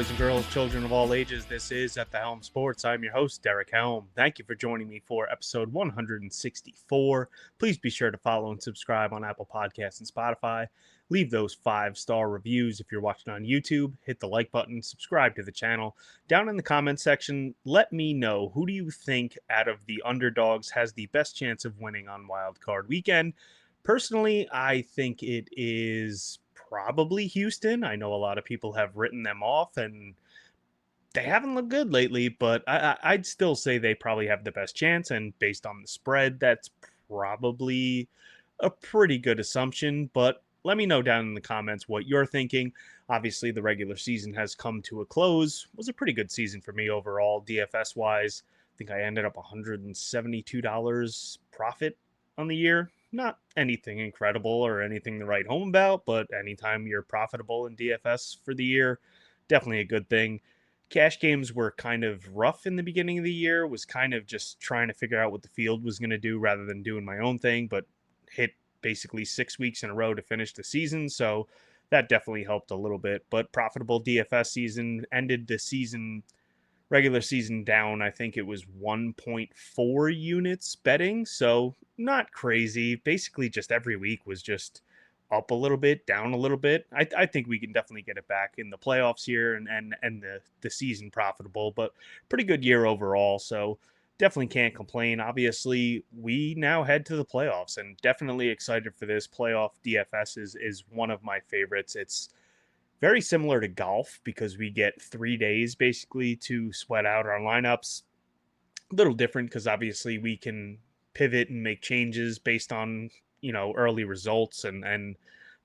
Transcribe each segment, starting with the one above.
boys and girls, children of all ages. This is At the Helm Sports. I'm your host, Derek Helm. Thank you for joining me for episode 164. Please be sure to follow and subscribe on Apple Podcasts and Spotify. Leave those 5-star reviews if you're watching on YouTube. Hit the like button, subscribe to the channel. Down in the comments section, let me know, who do you think out of the underdogs has the best chance of winning on Wildcard weekend? Personally, I think it is probably Houston. I know a lot of people have written them off, and they haven't looked good lately, but I'd still say they probably have the best chance. And based on the spread, that's probably a pretty good assumption. But let me know down in the comments what you're thinking. Obviously, the regular season has come to a close. It was a pretty good season for me overall, DFS wise. I think I ended up $172 profit on the year. Not anything incredible or anything to write home about, but anytime you're profitable in DFS for the year, definitely a good thing. Cash games were kind of rough in the beginning of the year, was kind of just trying to figure out what the field was going to do rather than doing my own thing, but hit basically 6 weeks in a row to finish the season. So that definitely helped a little bit. But profitable DFS season, ended the season, regular season, down. I think it was 1.4 units betting. So not crazy. Basically, just every week was just up a little bit, down a little bit. I think we can definitely get it back in the playoffs here and the season profitable, but pretty good year overall. So definitely can't complain. Obviously, we now head to the playoffs and definitely excited for this. Playoff DFS is one of my favorites. It's very similar to golf because we get 3 days basically to sweat out our lineups. A little different because obviously we can pivot and make changes based on, early results and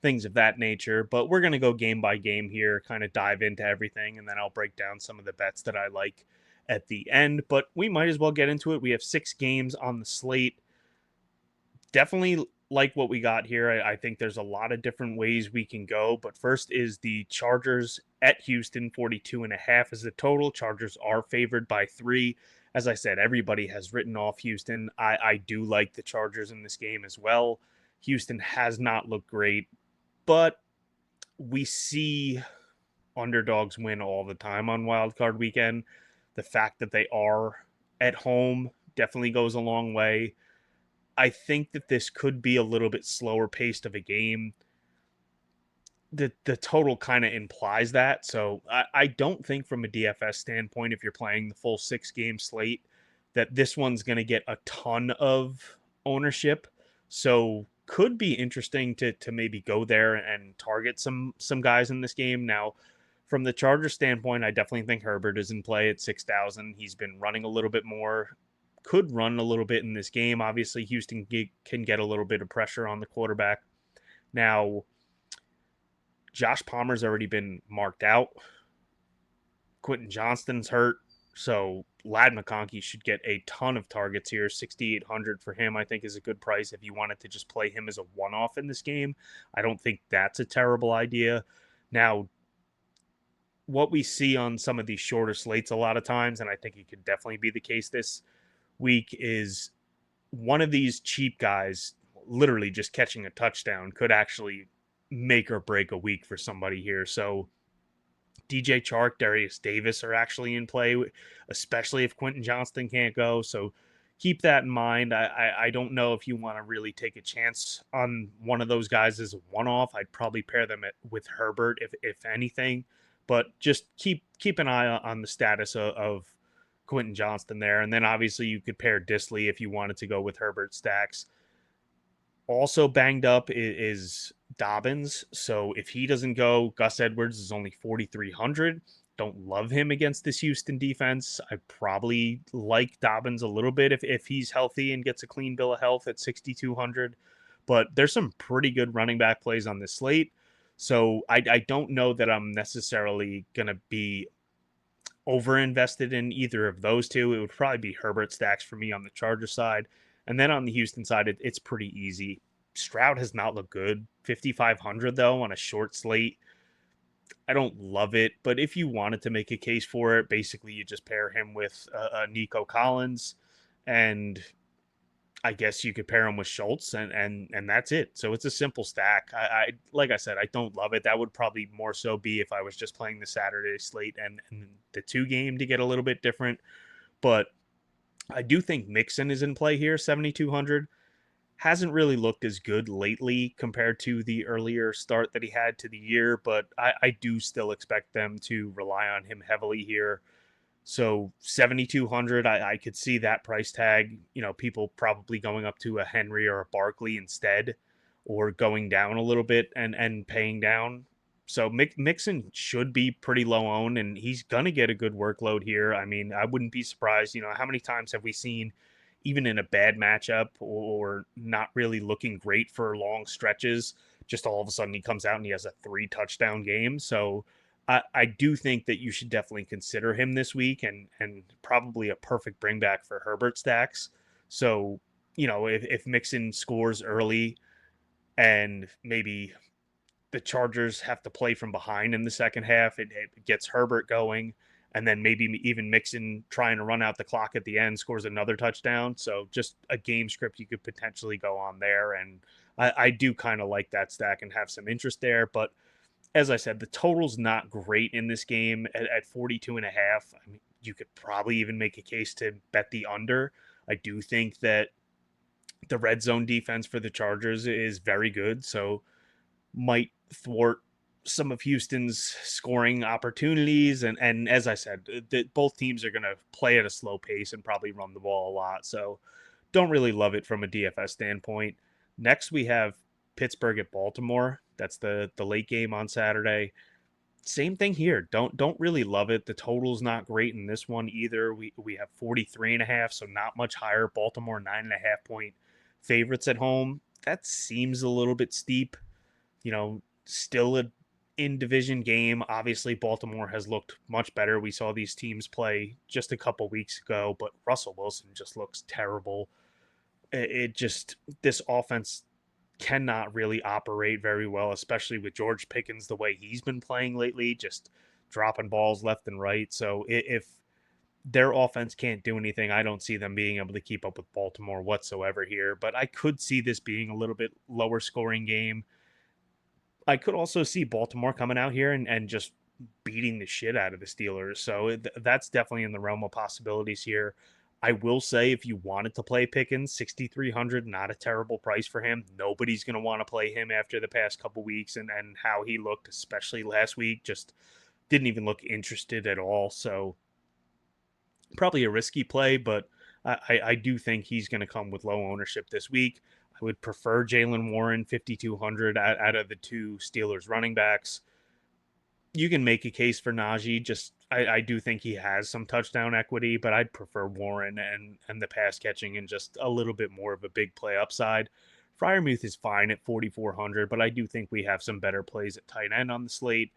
things of that nature. But we're going to go game by game here, kind of dive into everything, and then I'll break down some of the bets that I like at the end. But we might as well get into it. We have 6 games on the slate. Definitely like what we got here. I think there's a lot of different ways we can go. But first is the Chargers at Houston. 42.5 is the total. Chargers are favored by 3. As I said, everybody has written off Houston. I do like the Chargers in this game as well. Houston has not looked great, but we see underdogs win all the time on Wild Card weekend. The fact that they are at home definitely goes a long way. I think that this could be a little bit slower paced of a game. The total kind of implies that. So I don't think from a DFS standpoint, if you're playing the full 6 game slate, that this one's going to get a ton of ownership. So could be interesting to maybe go there and target some guys in this game. Now, from the Chargers standpoint, I definitely think Herbert is in play at 6,000. He's been running a little bit more, could run a little bit in this game. Obviously, Houston can get a little bit of pressure on the quarterback. Now, Josh Palmer's already been marked out. Quentin Johnston's hurt. So Lad McConkey should get a ton of targets here. 6,800 for him, I think, is a good price if you wanted to just play him as a one-off in this game. I don't think that's a terrible idea. Now, what we see on some of these shorter slates a lot of times, and I think it could definitely be the case this week, is one of these cheap guys literally just catching a touchdown could actually make or break a week for somebody here. So DJ Chark, Darius Davis are actually in play, especially if Quentin Johnston can't go. So keep that in mind. I don't know if you want to really take a chance on one of those guys as a one-off. I'd probably pair them with Herbert if anything, but just keep an eye on the status of Quentin Johnston there. And then obviously you could pair Disley if you wanted to go with Herbert stacks. Also banged up is Dobbins. So if he doesn't go, Gus Edwards is only 4,300. Don't love him against this Houston defense. I probably like Dobbins a little bit if he's healthy and gets a clean bill of health at 6,200. But there's some pretty good running back plays on this slate. So I don't know that I'm necessarily going to be over invested in either of those two. It would probably be Herbert stacks for me on the Charger side. And then on the Houston side, it's pretty easy. Stroud has not looked good. 5,500 though on a short slate. I don't love it, but if you wanted to make a case for it, basically you just pair him with Nico Collins, and I guess you could pair him with Schultz, and that's it. So it's a simple stack. I like I said, I don't love it. That would probably more so be if I was just playing the Saturday slate and the two game to get a little bit different. But I do think Mixon is in play here, 7,200. Hasn't really looked as good lately compared to the earlier start that he had to the year, but I do still expect them to rely on him heavily here. So 7,200, I could see that price tag. People probably going up to a Henry or a Barkley instead, or going down a little bit and paying down. So Mixon should be pretty low owned, and he's gonna get a good workload here. I mean, I wouldn't be surprised. How many times have we seen, even in a bad matchup or not really looking great for long stretches, just all of a sudden he comes out and he has a 3 touchdown game. So I do think that you should definitely consider him this week, and probably a perfect bring back for Herbert stacks. So, if Mixon scores early and maybe the Chargers have to play from behind in the second half, it gets Herbert going, and then maybe even Mixon trying to run out the clock at the end scores another touchdown. So just a game script you could potentially go on there. And I do kind of like that stack and have some interest there. But as I said, the total's not great in this game at 42 and a half. I mean, you could probably even make a case to bet the under. I do think that the red zone defense for the Chargers is very good, so might thwart some of Houston's scoring opportunities. And as I said, both teams are going to play at a slow pace and probably run the ball a lot. So don't really love it from a DFS standpoint. Next, we have Pittsburgh at Baltimore. That's the late game on Saturday. Same thing here. Don't really love it. The total's not great in this one either. We have 43 and a half, so not much higher. Baltimore 9.5 point favorites at home. That seems a little bit steep. Still a in division game. Obviously, Baltimore has looked much better. We saw these teams play just a couple weeks ago, but Russell Wilson just looks terrible. This offense cannot really operate very well, especially with George Pickens the way he's been playing lately, just dropping balls left and right. So if their offense can't do anything, I don't see them being able to keep up with Baltimore whatsoever here. But I could see this being a little bit lower scoring game. I could also see Baltimore coming out here and just beating the shit out of the Steelers. So that's definitely in the realm of possibilities here. I will say, if you wanted to play Pickens, 6,300, not a terrible price for him. Nobody's going to want to play him after the past couple weeks and how he looked, especially last week. Just didn't even look interested at all. So probably a risky play, but I do think he's going to come with low ownership this week. I would prefer Jalen Warren, 5,200 out of the two Steelers running backs. You can make a case for Najee. I do think he has some touchdown equity, but I'd prefer Warren and the pass catching and just a little bit more of a big play upside. Fryermuth is fine at 4,400, but I do think we have some better plays at tight end on the slate.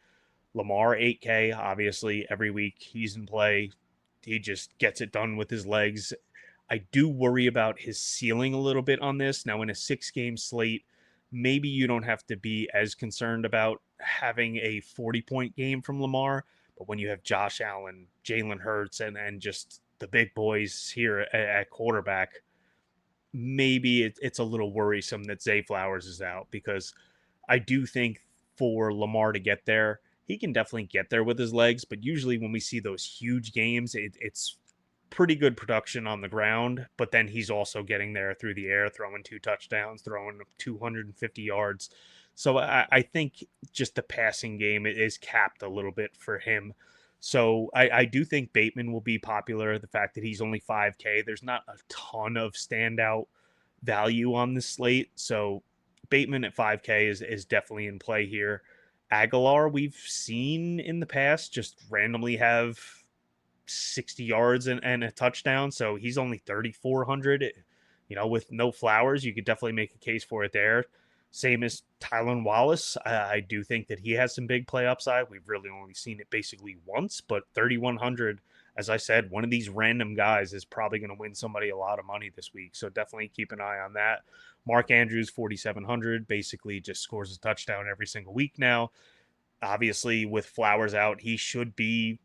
Lamar 8K, obviously every week he's in play. He just gets it done with his legs. I do worry about his ceiling a little bit on this. Now, in a 6 game slate, maybe you don't have to be as concerned about having a 40-point game from Lamar. But when you have Josh Allen, Jalen Hurts, and just the big boys here at quarterback, maybe it's a little worrisome that Zay Flowers is out, because I do think for Lamar to get there, he can definitely get there with his legs. But usually when we see those huge games, it's pretty good production on the ground, but then he's also getting there through the air, throwing 2 touchdowns, throwing 250 yards. So I think just the passing game is capped a little bit for him. So I do think Bateman will be popular. The fact that he's only 5K, there's not a ton of standout value on this slate. So Bateman at 5K is definitely in play here. Aguilar, we've seen in the past just randomly have 60 yards and a touchdown. So he's only 3,400. With no Flowers, you could definitely make a case for it there. Same as Tylan Wallace. I do think that he has some big play upside. We've really only seen it basically once, but 3,100, as I said, one of these random guys is probably going to win somebody a lot of money this week. So definitely keep an eye on that. Mark Andrews, 4,700, basically just scores a touchdown every single week now. Obviously, with Flowers out, he should be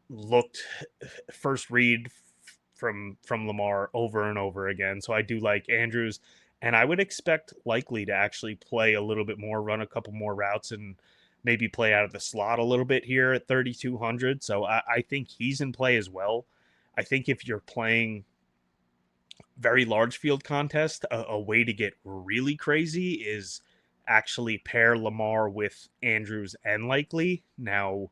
looked first read from Lamar over and over again. So I do like Andrews, and I would expect Likely to actually play a little bit more, run a couple more routes, and maybe play out of the slot a little bit here at 3,200. So I think he's in play as well. I think if you're playing very large field contest, a way to get really crazy is actually pair Lamar with Andrews and Likely. Now,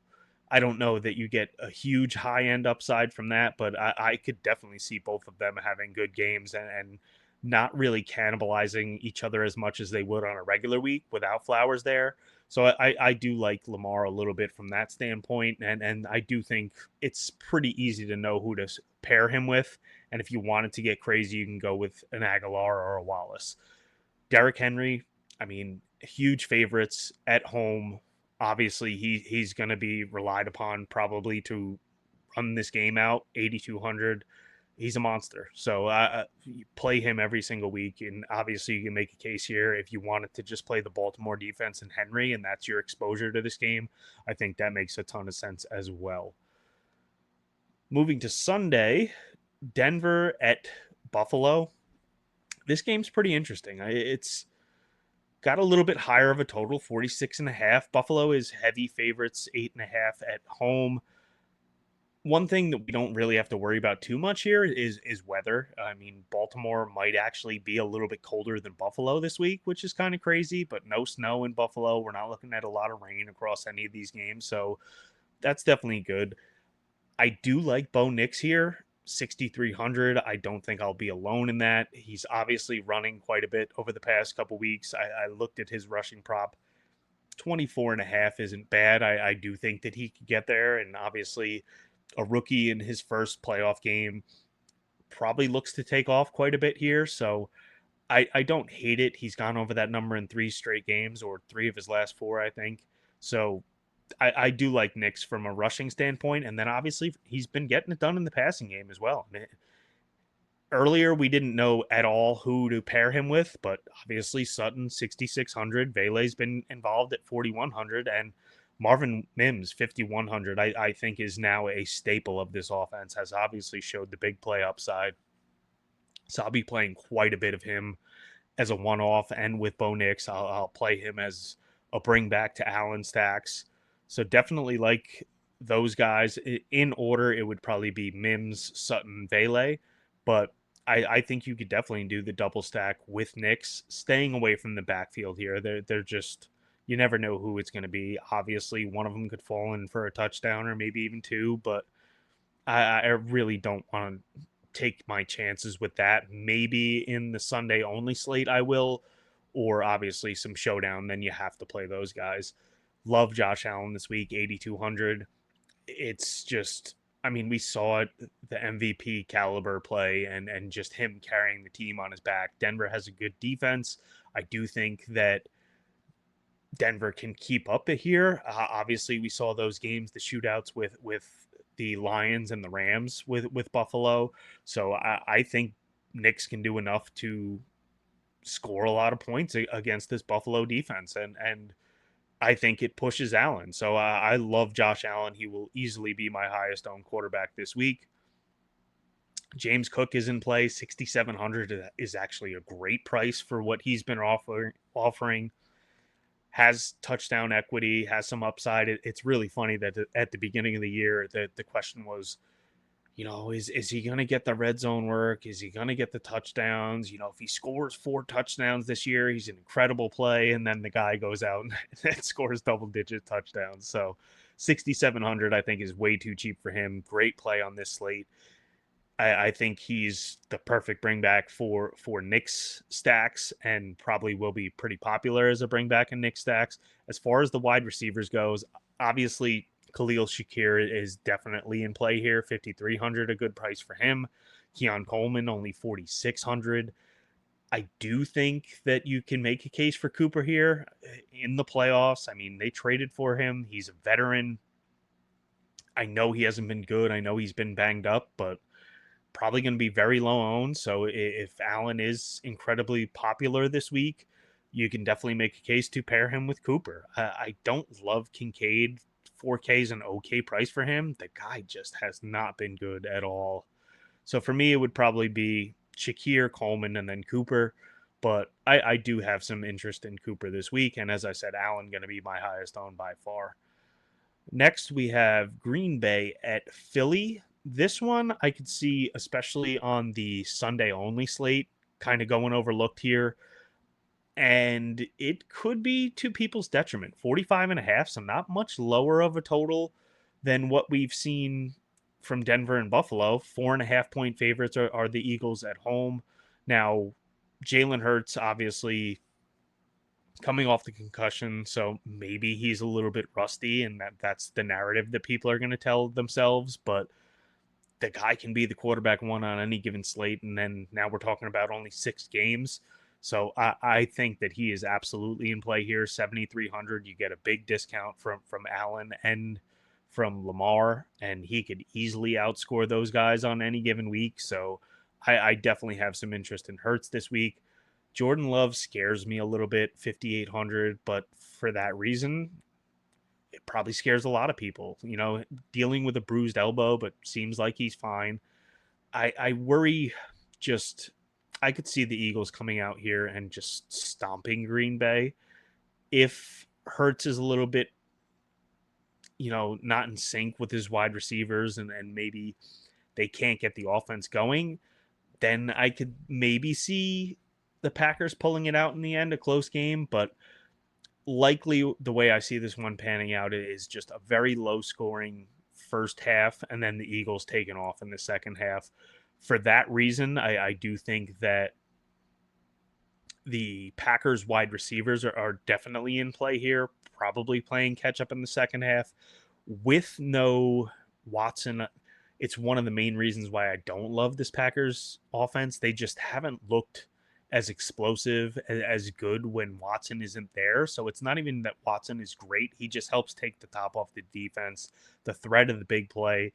I don't know that you get a huge high end upside from that, but I could definitely see both of them having good games and not really cannibalizing each other as much as they would on a regular week without Flowers there. So I do like Lamar a little bit from that standpoint, and I do think it's pretty easy to know who to pair him with. And if you wanted to get crazy, you can go with an Aguilar or a Wallace. Derrick Henry, I mean, huge favorites at home. Obviously, he's going to be relied upon probably to run this game out 8,200. He's a monster. So you play him every single week. And obviously, you can make a case here if you wanted to just play the Baltimore defense and Henry, and that's your exposure to this game. I think that makes a ton of sense as well. Moving to Sunday, Denver at Buffalo. This game's pretty interesting. It's got a little bit higher of a total, 46.5. Buffalo is heavy favorites, 8.5 at home. One thing that we don't really have to worry about too much here is weather. I mean, Baltimore might actually be a little bit colder than Buffalo this week, which is kind of crazy, but no snow in Buffalo. We're not looking at a lot of rain across any of these games, so that's definitely good. I do like Bo Nix here, 6,300. I don't think I'll be alone in that. He's obviously running quite a bit over the past couple weeks. I looked at his rushing prop. 24.5 isn't bad. I do think that he could get there. And obviously, a rookie in his first playoff game probably looks to take off quite a bit here. So I don't hate it. He's gone over that number in 3 straight games, or 3 of his last 4, I think. So I do like Nix from a rushing standpoint, and then obviously he's been getting it done in the passing game as well. Earlier, we didn't know at all who to pair him with, but obviously Sutton 6,600, Vele's been involved at 4,100, and Marvin Mims 5,100. I think is now a staple of this offense. Has obviously showed the big play upside, so I'll be playing quite a bit of him as a one-off, and with Bo Nix, I'll play him as a bring back to Allen stacks. So definitely like those guys in order. It would probably be Mims, Sutton, Vele, but I think you could definitely do the double stack with Nix, staying away from the backfield here. They're just, you never know who it's going to be. Obviously, one of them could fall in for a touchdown or maybe even 2, but I really don't want to take my chances with that. Maybe in the Sunday only slate I will, or obviously some showdown, then you have to play those guys. Love Josh Allen this week, 8,200. It's just, I mean, we saw it, the MVP caliber play and just him carrying the team on his back. Denver has a good defense. I do think that Denver can keep up it here. Obviously, we saw those games, the shootouts with the Lions and the Rams with Buffalo. So I think Knicks can do enough to score a lot of points against this Buffalo defense, and I think it pushes Allen. So I love Josh Allen. He will easily be my highest owned quarterback this week. James Cook is in play. 6,700 is actually a great price for what he's been offering. Has touchdown equity, has some upside. It's really funny that at the beginning of the year, the question was, is he going to get the red zone work? Is he going to get the touchdowns? If he scores 4 touchdowns this year, he's an incredible play. And then the guy goes out and scores double-digit touchdowns. So 6,700, I think, is way too cheap for him. Great play on this slate. I think he's the perfect bring back for Knicks stacks, and probably will be pretty popular as a bring back in Knicks stacks. As far as the wide receivers goes, obviously Khalil Shakir is definitely in play here. 5,300, a good price for him. Keon Coleman only 4,600. I do think that you can make a case for Cooper here in the playoffs. I mean, they traded for him. He's a veteran. I know he hasn't been good. I know he's been banged up, but probably going to be very low owned. So if Allen is incredibly popular this week, you can definitely make a case to pair him with Cooper. I don't love Kincaid. 4K is an okay price for him. The guy just has not been good at all. So for me, it would probably be Shakir, Coleman, and then Cooper. But I do have some interest in Cooper this week. And as I said, Allen going to be my highest owned by far. Next, we have Green Bay at Philly. This one I could see, especially on the Sunday only slate, kind of going overlooked here. And it could be to people's detriment. 45.5, so not much lower of a total than what we've seen from Denver and Buffalo. 4.5 point favorites are the Eagles at home. Now, Jalen Hurts, obviously, coming off the concussion, so maybe he's a little bit rusty, and that's the narrative that people are going to tell themselves. But the guy can be the quarterback one on any given slate, and then now we're talking about only 6 games. So I think that he is absolutely in play here. 7,300, you get a big discount from Allen and from Lamar, and he could easily outscore those guys on any given week. So I definitely have some interest in Hurts this week. Jordan Love scares me a little bit, 5,800, but for that reason, it probably scares a lot of people. Dealing with a bruised elbow, but seems like he's fine. I worry just. I could see the Eagles coming out here and just stomping Green Bay. If Hurts is a little bit, not in sync with his wide receivers and maybe they can't get the offense going, then I could maybe see the Packers pulling it out in the end, a close game. But likely the way I see this one panning out is just a very low scoring first half and then the Eagles taking off in the second half. For that reason, I do think that the Packers wide receivers are definitely in play here, probably playing catch up in the second half. With no Watson, it's one of the main reasons why I don't love this Packers offense. They just haven't looked as explosive, as good when Watson isn't there. So it's not even that Watson is great. He just helps take the top off the defense, the threat of the big play.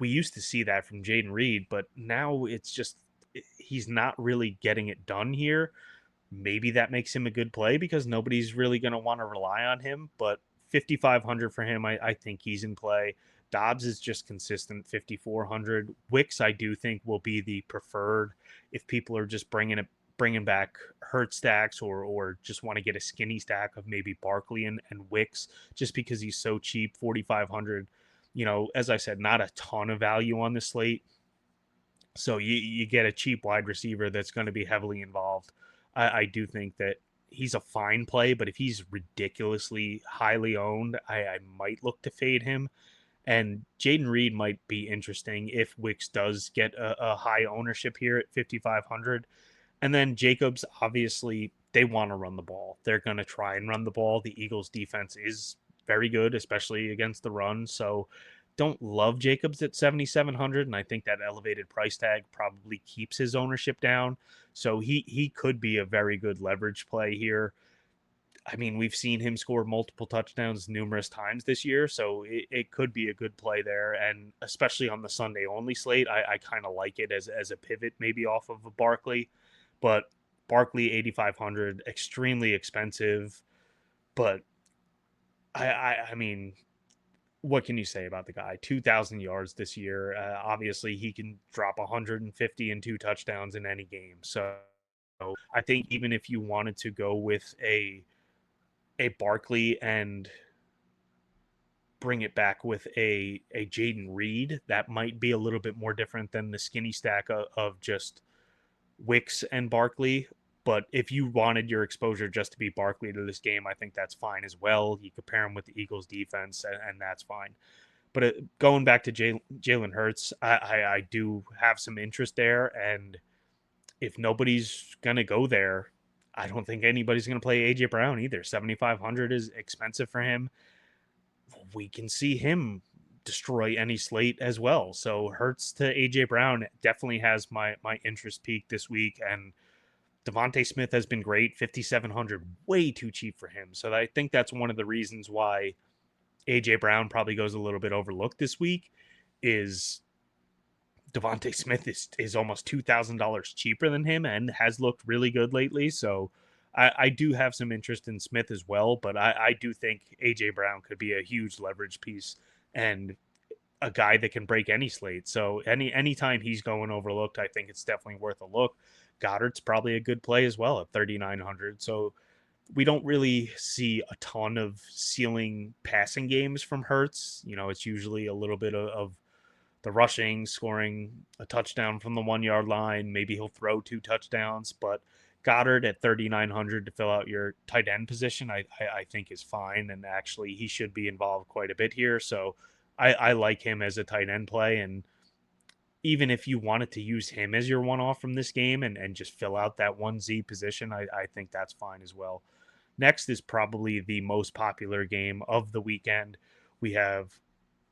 We used to see that from Jaden Reed, but now it's just he's not really getting it done here. Maybe that makes him a good play because nobody's really going to want to rely on him, but 5,500 for him, I think he's in play. Dobbs is just consistent, 5,400. Wicks, I do think, will be the preferred if people are just bringing back hurt stacks or just want to get a skinny stack of maybe Barkley and Wicks just because he's so cheap, 4,500. As I said, not a ton of value on the slate. So you get a cheap wide receiver that's going to be heavily involved. I do think that he's a fine play, but if he's ridiculously highly owned, I might look to fade him. And Jaden Reed might be interesting if Wicks does get a high ownership here at 5,500. And then Jacobs, obviously, they want to run the ball. They're going to try and run the ball. The Eagles' defense is very good, especially against the run. So don't love Jacobs at 7,700, and I think that elevated price tag probably keeps his ownership down. So he could be a very good leverage play here. I mean, we've seen him score multiple touchdowns numerous times this year, so it could be a good play there. And especially on the Sunday only slate, I kind of like it as a pivot, maybe off of a Barkley. But Barkley 8,500, extremely expensive. But I mean, what can you say about the guy? 2,000 yards this year. Obviously, he can drop 150 and 2 touchdowns in any game. So I think even if you wanted to go with a Barkley and bring it back with a Jaden Reed, that might be a little bit more different than the skinny stack of just Wicks and Barkley. But if you wanted your exposure just to be Barkley to this game, I think that's fine as well. You could pair him with the Eagles defense, and that's fine. But going back to Jalen Hurts, I do have some interest there. And if nobody's going to go there, I don't think anybody's going to play A.J. Brown either. 7,500 is expensive for him. We can see him destroy any slate as well. So Hurts to A.J. Brown definitely has my interest peak this week. And Devontae Smith has been great, 5,700, way too cheap for him. So I think that's one of the reasons why A.J. Brown probably goes a little bit overlooked this week is Devontae Smith is almost $2,000 cheaper than him and has looked really good lately. So I do have some interest in Smith as well, but I do think A.J. Brown could be a huge leverage piece. And a guy that can break any slate. So anytime he's going overlooked, I think it's definitely worth a look. Goddard's probably a good play as well at 3,900. So we don't really see a ton of ceiling passing games from Hurts. It's usually a little bit of the rushing, scoring a touchdown from the 1 yard line. Maybe he'll throw 2 touchdowns, but Goddard at 3,900 to fill out your tight end position, I think is fine. And actually, he should be involved quite a bit here. So I like him as a tight end play. And even if you wanted to use him as your one off from this game and just fill out that 1Z position, I think that's fine as well. Next is probably the most popular game of the weekend. We have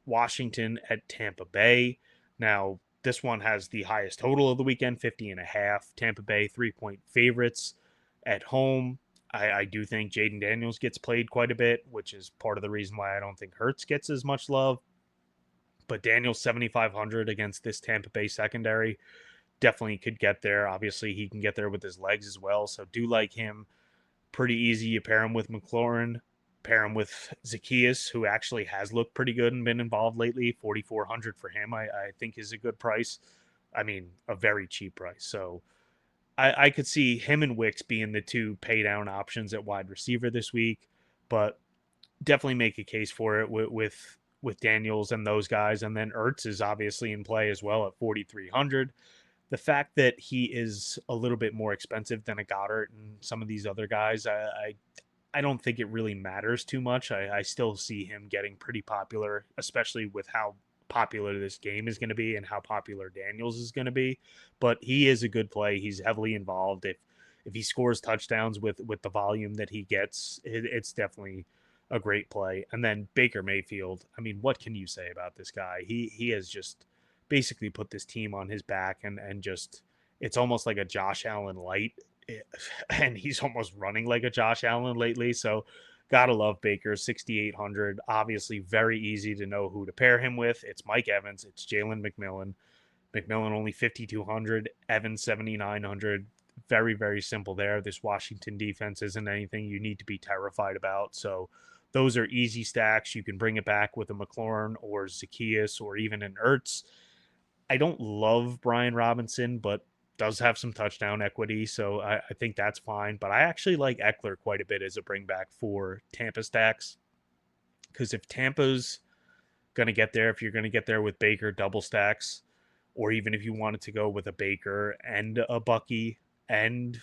Washington at Tampa Bay. Now, this one has the highest total of the weekend, 50.5. Tampa Bay 3-point favorites at home. I do think Jaden Daniels gets played quite a bit, which is part of the reason why I don't think Hurts gets as much love. But Daniels 7,500 against this Tampa Bay secondary definitely could get there. Obviously, he can get there with his legs as well. So do like him. Pretty easy. You pair him with McLaurin, pair him with Zacchaeus, who actually has looked pretty good and been involved lately. 4,400 for him, I think, is a good price. I mean, a very cheap price. So I could see him and Wicks being the two pay down options at wide receiver this week, but definitely make a case for it with Daniels and those guys. And then Ertz is obviously in play as well at 4,300. The fact that he is a little bit more expensive than a Goddard and some of these other guys, I don't think it really matters too much. I still see him getting pretty popular, especially with how popular this game is going to be and how popular Daniels is going to be. But he is a good play. He's heavily involved. If he scores touchdowns with the volume that he gets, it's definitely a great play. And then Baker Mayfield. I mean, what can you say about this guy? He has just basically put this team on his back and just it's almost like a Josh Allen light, and he's almost running like a Josh Allen lately. So gotta love Baker. 6,800. Obviously very easy to know who to pair him with. It's Mike Evans, it's Jalen McMillan only 5,200, Evans 7,900. Very, very simple there. This Washington defense isn't anything you need to be terrified about. So those are easy stacks. You can bring it back with a McLaurin or Zacchaeus or even an Ertz. I don't love Brian Robinson, but does have some touchdown equity, so I think that's fine. But I actually like Eckler quite a bit as a bring back for Tampa stacks, because if Tampa's going to get there, if you're going to get there with Baker double stacks, or even if you wanted to go with a Baker and a Bucky and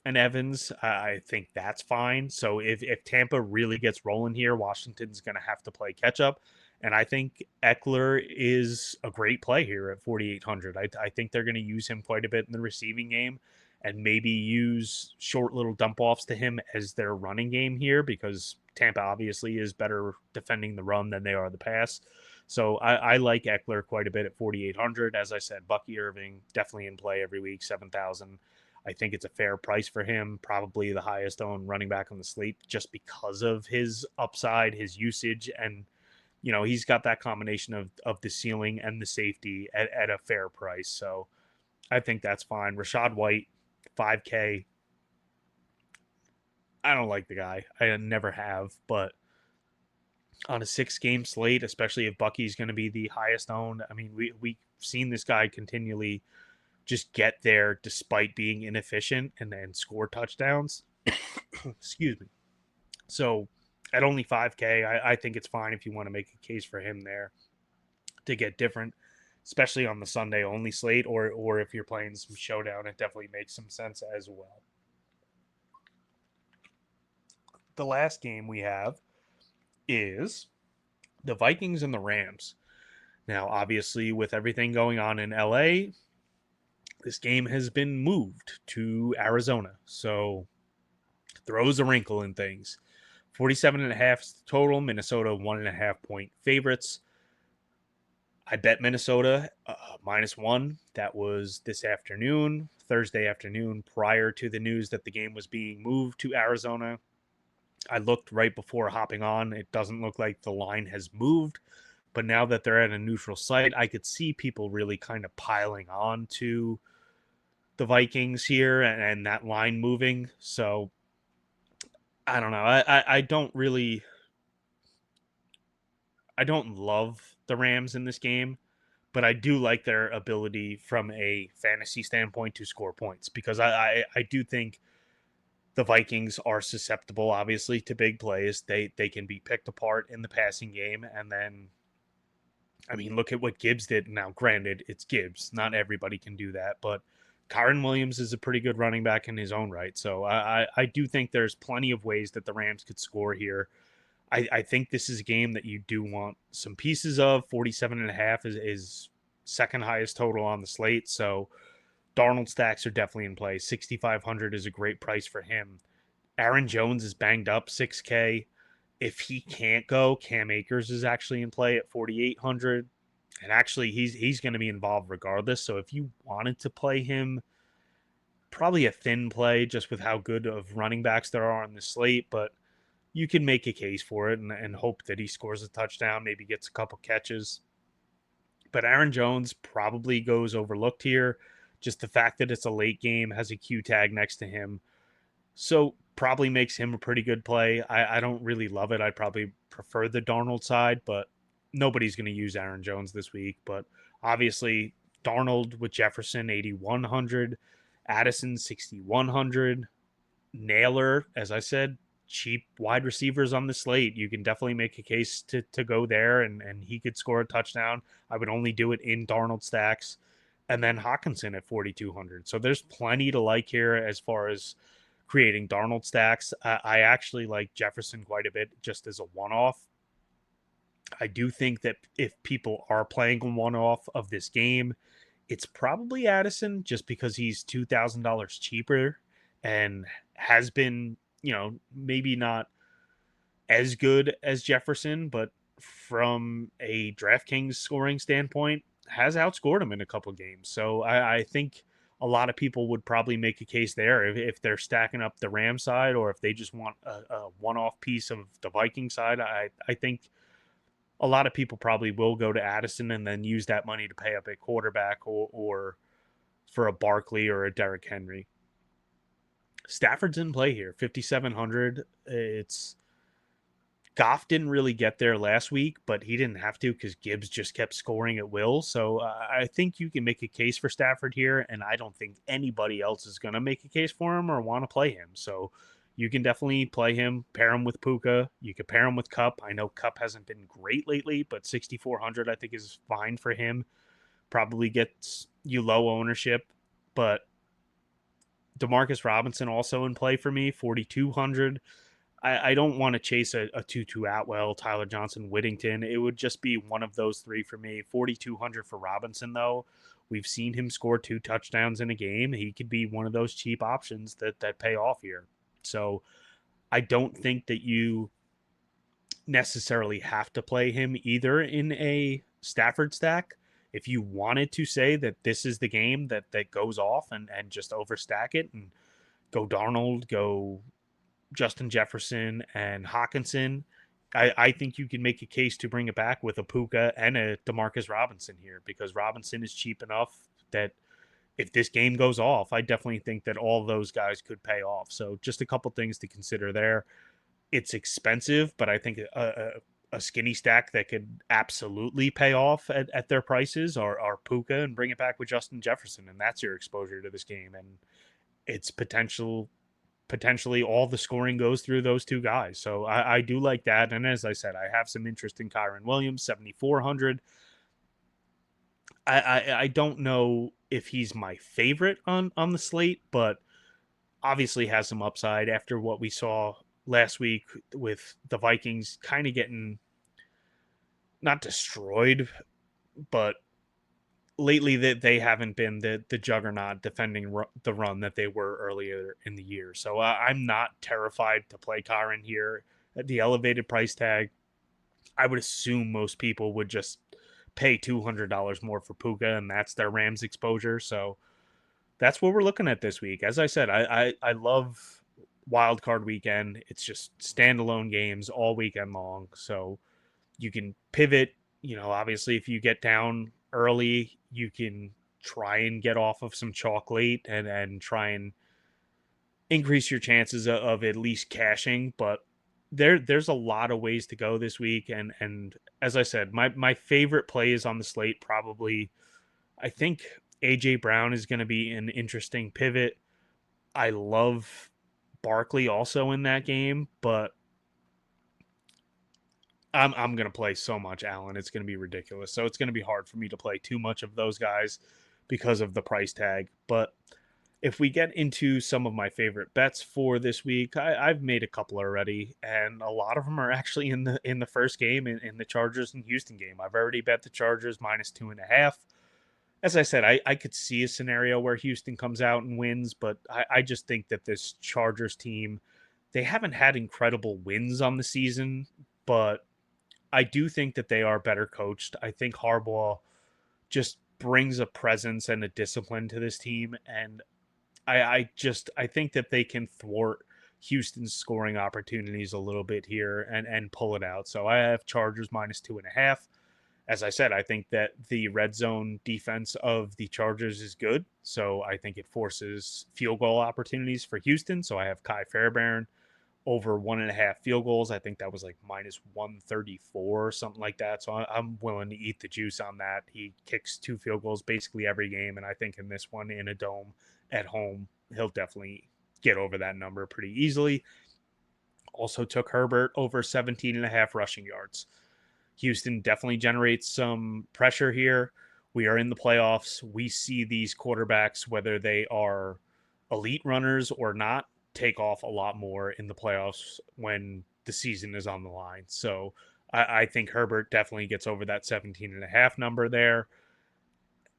an Evans, I think that's fine. So if Tampa really gets rolling here, Washington's going to have to play catch up. And I think Eckler is a great play here at 4,800. I think they're going to use him quite a bit in the receiving game and maybe use short little dump offs to him as their running game here, because Tampa obviously is better defending the run than they are the pass. So I like Eckler quite a bit at 4,800. As I said, Bucky Irving definitely in play every week, 7,000. I think it's a fair price for him, probably the highest owned running back on the slate just because of his upside, his usage, and he's got that combination of the ceiling and the safety at a fair price. So I think that's fine. Rachaad White, 5K. I don't like the guy. I never have, but on a 6-game slate, especially if Bucky's going to be the highest owned, I mean, we've seen this guy continually just get there despite being inefficient and then score touchdowns. Excuse me. So at only 5K, I think it's fine if you want to make a case for him there to get different, especially on the Sunday only slate, or if you're playing some showdown, it definitely makes some sense as well. The last game we have is the Vikings and the Rams. Now, obviously, with everything going on in LA, this game has been moved to Arizona. So throws a wrinkle in things. 47.5 total. Minnesota 1.5 point favorites. I bet Minnesota -1. That was this afternoon, Thursday afternoon, prior to the news that the game was being moved to Arizona. I looked right before hopping on. It doesn't look like the line has moved. But now that they're at a neutral site, I could see people really kind of piling on to the Vikings here and that line moving. So I don't know. I don't love the Rams in this game, but I do like their ability from a fantasy standpoint to score points because I do think the Vikings are susceptible, obviously, to big plays. They can be picked apart in the passing game, and then I mean, look at what Gibbs did. Now, granted, it's Gibbs. Not everybody can do that, but Kyron Williams is a pretty good running back in his own right. So I do think there's plenty of ways that the Rams could score here. I think this is a game that you do want some pieces of. 47.5 is second highest total on the slate. So Darnold stacks are definitely in play. 6,500 is a great price for him. Aaron Jones is banged up, 6K. If he can't go, Cam Akers is actually in play at 4,800. And actually, he's going to be involved regardless. So if you wanted to play him, probably a thin play just with how good of running backs there are on the slate. But you can make a case for it and hope that he scores a touchdown, maybe gets a couple catches. But Aaron Jones probably goes overlooked here. Just the fact that it's a late game, has a Q tag next to him. So probably makes him a pretty good play. I don't really love it. I'd probably prefer the Darnold side, but nobody's going to use Aaron Jones this week. But obviously, Darnold with Jefferson, 8,100. Addison, 6,100. Naylor, as I said, cheap wide receivers on the slate. You can definitely make a case to go there, and he could score a touchdown. I would only do it in Darnold stacks. And then Hawkinson at 4,200. So there's plenty to like here as far as creating Darnold stacks. I actually like Jefferson quite a bit just as a one-off. I do think that if people are playing a one-off of this game, it's probably Addison just because he's $2,000 cheaper and has been, maybe not as good as Jefferson, but from a DraftKings scoring standpoint, has outscored him in a couple games. So I think a lot of people would probably make a case there if they're stacking up the Ram side or if they just want a one-off piece of the Viking side. I think a lot of people probably will go to Addison and then use that money to pay up a quarterback or for a Barkley or a Derrick Henry. Stafford's in play here, 5,700. It's Goff didn't really get there last week, but he didn't have to because Gibbs just kept scoring at will. So I think you can make a case for Stafford here, and I don't think anybody else is going to make a case for him or want to play him. So you can definitely play him, pair him with Puka. You could pair him with Cup. I know Cup hasn't been great lately, but 6,400 I think is fine for him. Probably gets you low ownership, but Demarcus Robinson also in play for me, 4,200. I don't want to chase a Tutu Atwell, Tyler Johnson, Whittington. It would just be one of those three for me. 4,200 for Robinson, though. We've seen him score 2 touchdowns in a game. He could be one of those cheap options that pay off here. So I don't think that you necessarily have to play him either in a Stafford stack. If you wanted to say that this is the game that goes off and just overstack it and go Darnold, go Justin Jefferson and Hawkinson, I think you can make a case to bring it back with a Puka and a Demarcus Robinson here because Robinson is cheap enough that if this game goes off, I definitely think that all those guys could pay off. So just a couple things to consider there. It's expensive, but I think a skinny stack that could absolutely pay off at their prices are Puka and bring it back with Justin Jefferson, and that's your exposure to this game. And it's potentially all the scoring goes through those two guys. So I do like that. And as I said, I have some interest in Kyron Williams, 7,400. I don't know if he's my favorite on the slate, but obviously has some upside after what we saw last week with the Vikings kind of getting not destroyed, but lately that they haven't been the juggernaut defending the run that they were earlier in the year. So I'm not terrified to play Kyron here at the elevated price tag. I would assume most people would just pay $200 more for Puka, and that's their Rams exposure. So that's what we're looking at this week. As I said, I love Wildcard weekend. It's just standalone games all weekend long. So you can pivot. Obviously, if you get down early, you can try and get off of some chalk late and try and increase your chances of at least cashing. But there's a lot of ways to go this week, and as I said, my favorite plays on the slate probably, I think AJ Brown is going to be an interesting pivot. I love Barkley also in that game, but I'm gonna play so much Allen. It's gonna be ridiculous. So it's gonna be hard for me to play too much of those guys because of the price tag. But if we get into some of my favorite bets for this week, I've made a couple already, and a lot of them are actually in the first game in the Chargers and Houston game. I've already bet the Chargers -2.5. As I said, I could see a scenario where Houston comes out and wins, but I just think that this Chargers team, they haven't had incredible wins on the season, but I do think that they are better coached. I think Harbaugh just brings a presence and a discipline to this team, and I think that they can thwart Houston's scoring opportunities a little bit here and pull it out. So I have Chargers -2.5. As I said, I think that the red zone defense of the Chargers is good. So I think it forces field goal opportunities for Houston. So I have Kai Fairbairn over 1.5 field goals. I think that was like -134 or something like that. So I'm willing to eat the juice on that. He kicks 2 field goals basically every game. And I think in this one in a dome at home, he'll definitely get over that number pretty easily. Also took Herbert over 17.5 rushing yards. Houston definitely generates some pressure here. We are in the playoffs. We see these quarterbacks, whether they are elite runners or not, take off a lot more in the playoffs when the season is on the line. So I think Herbert definitely gets over that 17.5 number there.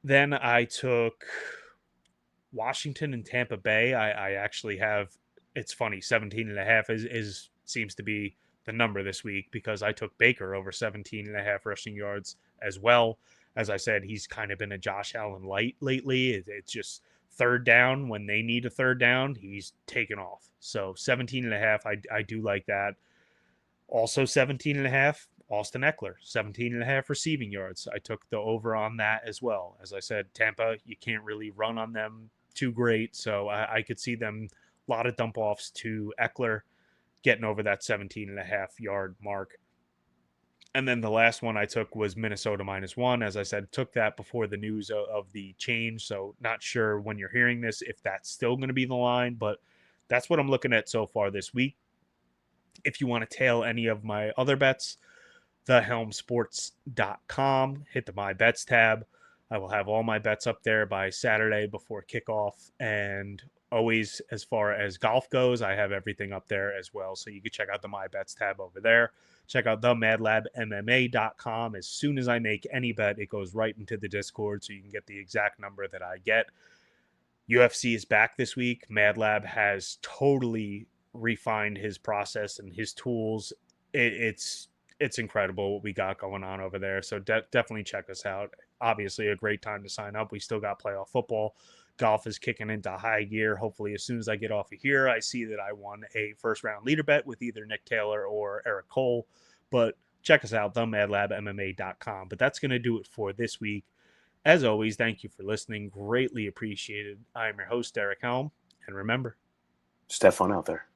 Then I took Washington and Tampa Bay. I actually have, it's funny, 17.5 is seems to be the number this week because I took Baker over 17.5 rushing yards as well. As I said, he's kind of been a Josh Allen light lately. It's just third down when they need a third down, he's taken off. So 17.5, I do like that. Also 17.5, Austin Eckler, 17.5 receiving yards. I took the over on that as well. As I said, Tampa, you can't really run on them too great. So I could see them a lot of dump offs to Eckler getting over that 17.5 yard mark. And then the last one I took was Minnesota -1. As I said, took that before the news of the change. So not sure when you're hearing this if that's still going to be the line, but that's what I'm looking at so far this week. If you want to tail any of my other bets, thehelmsports.com, hit the My Bets tab. I will have all my bets up there by Saturday before kickoff. And always, as far as golf goes, I have everything up there as well. So you can check out the My Bets tab over there. Check out themadlabmma.com. As soon as I make any bet, it goes right into the Discord so you can get the exact number that I get. UFC is back this week. MadLab has totally refined his process and his tools. It's incredible what we got going on over there. So definitely check us out. Obviously, a great time to sign up. We still got playoff football. Golf is kicking into high gear. Hopefully, as soon as I get off of here, I see that I won a first round leader bet with either Nick Taylor or Eric Cole. But check us out, themadlabmma.com. But that's going to do it for this week. As always, thank you for listening. Greatly appreciated. I am your host, Derek Helm. And remember, just have fun out there.